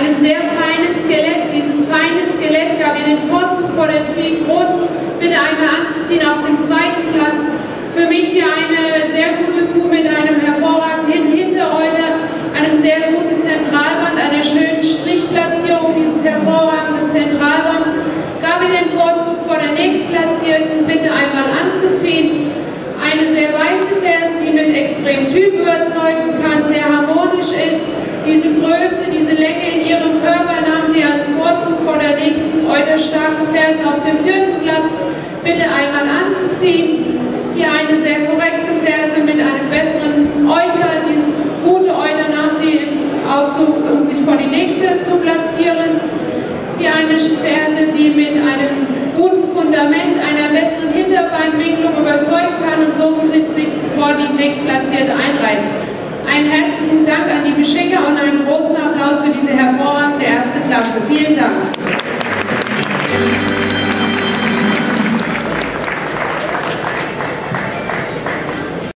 einem sehr feinen Skelett. Dieses feine Skelett gab ihr den Vorzug vor der tiefroten. Bitte einmal anzuziehen auf dem zweiten Platz. Für mich hier eine sehr gute Kuh mit einem hervorragenden Hinterreuter, einem sehr guten Zentralband, einer schönen Strichplatzierung dieses hervorragenden Zentralband. Gab ihr den Vorzug vor der nächstplatzierten. Bitte einmal anzuziehen. Eine sehr weiße Ferse, die mit extrem Typ überzeugen kann, sehr harmonisch ist. Diese Größe, diese Länge in ihrem Körper nahm sie als Vorzug vor der nächsten euterstarke Ferse auf dem vierten Platz. Bitte einmal anzuziehen. Hier eine sehr korrekte Ferse mit einem besseren Euter. Dieses gute Euter nahm sie im Aufzug, um sich vor die nächste zu platzieren. Hier eine Ferse, die mit einem guten Fundament, einer besseren Hinterbeinwinklung überzeugen kann und somit sich vor die nächstplatzierte einreiht. Einen herzlichen Dank an die Beschicker und einen großen Applaus für diese hervorragende erste Klasse. Vielen Dank.